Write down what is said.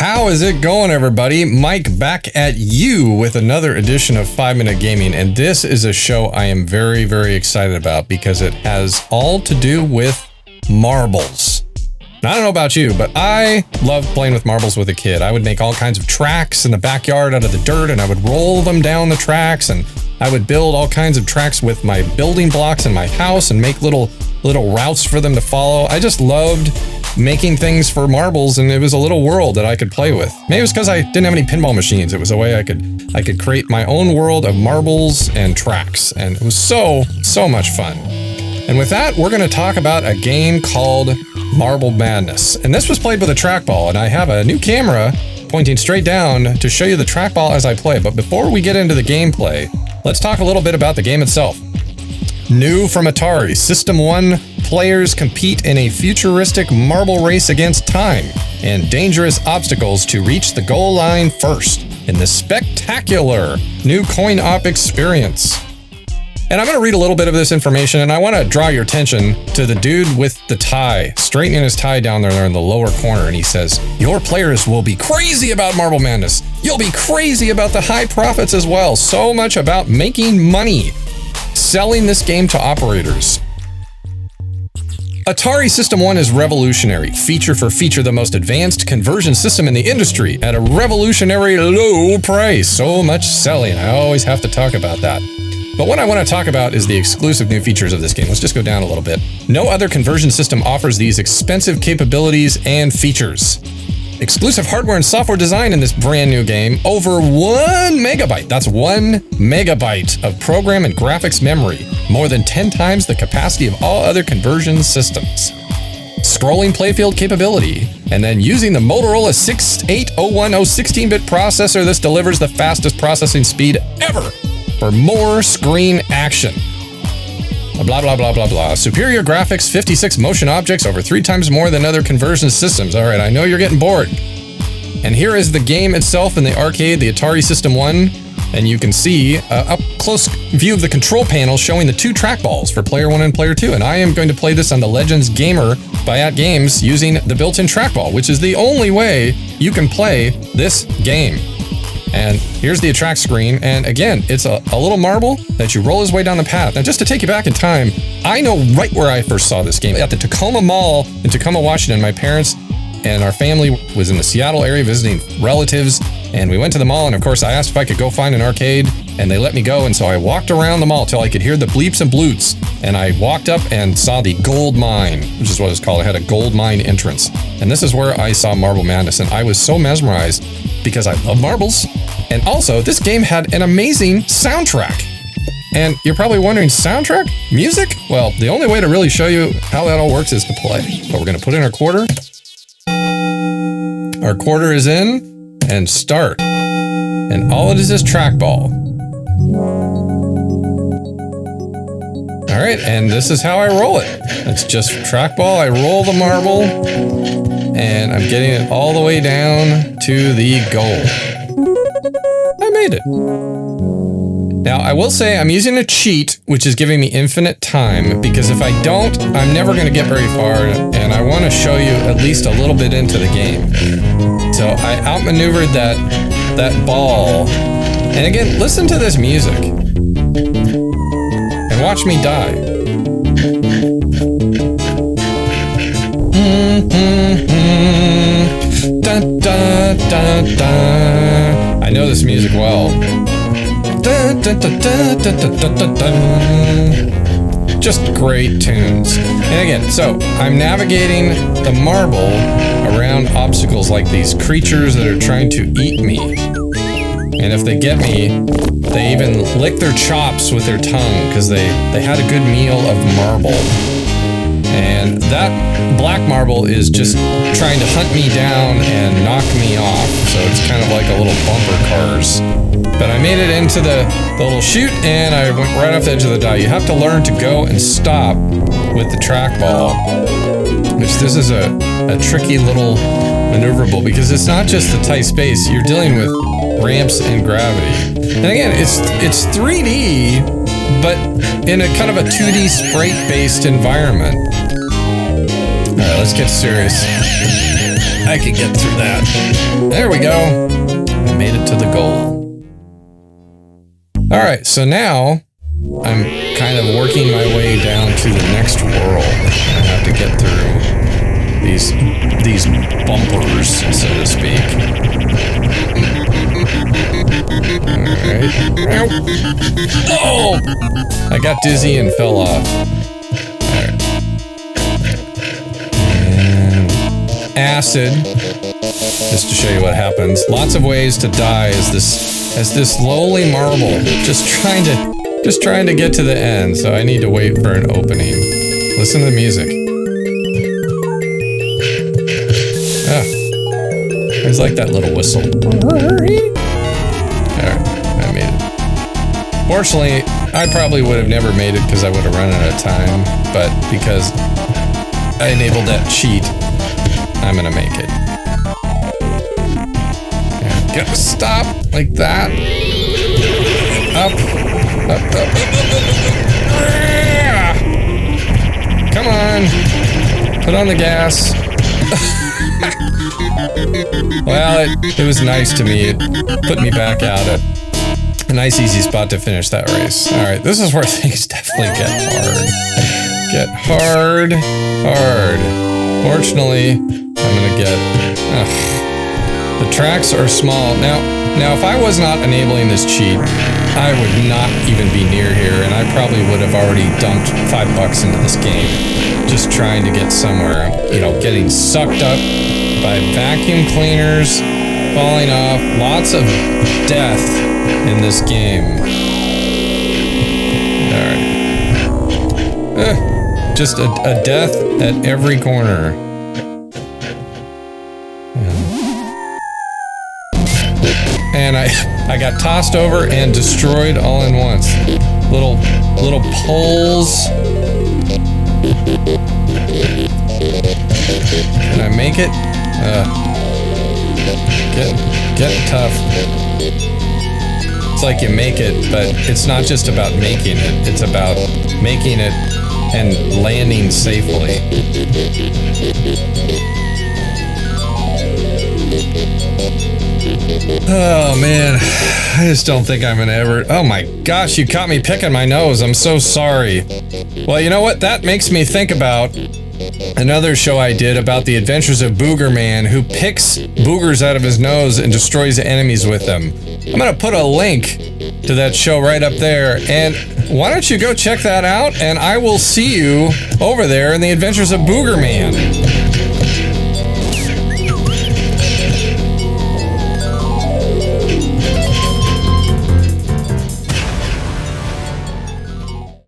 How is it going, everybody? Mike back at you with another edition of 5 Minute Gaming, and this is a show I am very, very excited about because it has all to do with marbles. Now, I don't know about you, but I loved playing with marbles with a kid. I would make all kinds of tracks in the backyard out of the dirt, and I would roll them down the tracks, and I would build all kinds of tracks with my building blocks in my house and make little routes for them to follow. I just loved making things for marbles, and it was a little world that I could play with. Maybe it was because I didn't have any pinball machines. It was a way I could create my own world of marbles and tracks, and it was so much fun. And with that, we're going to talk about a game called Marble Madness. And this was played with a trackball, and I have a new camera pointing straight down to show you the trackball as I play. But before we get into the gameplay, let's talk a little bit about the game itself. New from Atari, System 1 players compete in a futuristic marble race against time and dangerous obstacles to reach the goal line first in the spectacular new coin-op experience. And I'm going to read a little bit of this information, and I want to draw your attention to the dude with the tie, straightening his tie down there in the lower corner, and he says, "Your players will be crazy about Marble Madness. You'll be crazy about the high profits as well. So much about making money. Selling this game to operators." Atari System 1 is revolutionary, feature for feature the most advanced conversion system in the industry at a revolutionary low price. So much selling, I always have to talk about that. But what I want to talk about is the exclusive new features of this game. Let's just go down a little bit. No other conversion system offers these expensive capabilities and features. Exclusive hardware and software design in this brand new game. Over 1 megabyte. That's 1 megabyte of program and graphics memory. More than 10 times the capacity of all other conversion systems. Scrolling playfield capability. And then using the Motorola 68010 16-bit processor, this delivers the fastest processing speed ever for more screen action. Blah, blah, blah, blah, blah. Superior graphics, 56 motion objects, over 3 times more than other conversion systems. All right, I know you're getting bored. And here is the game itself in the arcade, the Atari System 1. And you can see a up-close view of the control panel showing the 2 trackballs for player 1 and player 2. And I am going to play this on the Legends Gamer by AtGames using the built-in trackball, which is the only way you can play this game. And here's the attract screen, and again, it's a little marble that you roll his way down the path. Now, just to take you back in time, I know right where I first saw this game. At the Tacoma Mall in Tacoma, Washington, my parents and our family was in the Seattle area visiting relatives, and we went to the mall, and of course, I asked if I could go find an arcade, and they let me go, and so I walked around the mall till I could hear the bleeps and bloops, and I walked up and saw the gold mine, which is what it's called. It had a gold mine entrance, and this is where I saw Marble Madness, and I was so mesmerized because I love marbles. And also, this game had an amazing soundtrack. And you're probably wondering, soundtrack? Music? Well, the only way to really show you how that all works is to play. But we're going to put in our quarter. Our quarter is in, and start. And all it is trackball. All right, and this is how I roll it. It's just trackball. I roll the marble, and I'm getting it all the way down to the goal. I made it. Now, I will say I'm using a cheat, which is giving me infinite time, because if I don't, I'm never going to get very far, and I want to show you at least a little bit into the game. So I outmaneuvered that ball. And again, listen to this music. And watch me die. Dun, dun, dun, dun. I know this music well. Dun, dun, dun, dun, dun, dun, dun, dun. Just great tunes. And again, so I'm navigating the marble around obstacles like these creatures that are trying to eat me. And if they get me, they even lick their chops with their tongue because they had a good meal of marble. And that black marble is just trying to hunt me down and knock me off. So it's kind of like a little bumper cars. But I made it into the little chute, and I went right off the edge of the die. You have to learn to go and stop with the trackball, which this is a tricky little maneuverable because it's not just the tight space. You're dealing with ramps and gravity. And again, it's 3D, but in a kind of a 2D sprite-based environment. All right, let's get serious. I can get through that. There we go. I made it to the goal. All right, so now I'm kind of working my way down to the next world. I have to get through these bumpers, so to speak. Alright. Oh! I got dizzy and fell off. Alright. And acid. Just to show you what happens. Lots of ways to die as this lowly marble. Just trying to get to the end, so I need to wait for an opening. Listen to the music. Ah, there's like that little whistle. Alright, I made it. Fortunately, I probably would have never made it because I would have run out of time, but because I enabled that cheat, I'm gonna make it. Yeah, gotta stop like that. Up, up, up, up. Come on, put on the gas. Well, it was nice to me. It put me back out at a nice easy spot to finish that race. Alright, this is where things definitely get hard. Get hard. Fortunately, I'm gonna get... the tracks are small. Now, if I was not enabling this cheat, I would not even be near here, and I probably would have already dumped $5 into this game. Just trying to get somewhere, you know, getting sucked up by vacuum cleaners, falling off, lots of death in this game. Alright. Just a death at every corner. And I got tossed over and destroyed all in once. Little poles. Can I make it? Get tough. It's like you make it, but it's not just about making it. It's about making it and landing safely. Oh man, I just don't think I'm gonna ever... Oh my gosh, you caught me picking my nose. I'm so sorry. Well, you know what? That makes me think about another show I did about the adventures of Booger Man, who picks boogers out of his nose and destroys enemies with them. I'm gonna put a link to that show right up there, and why don't you go check that out, and I will see you over there in the adventures of Booger Man.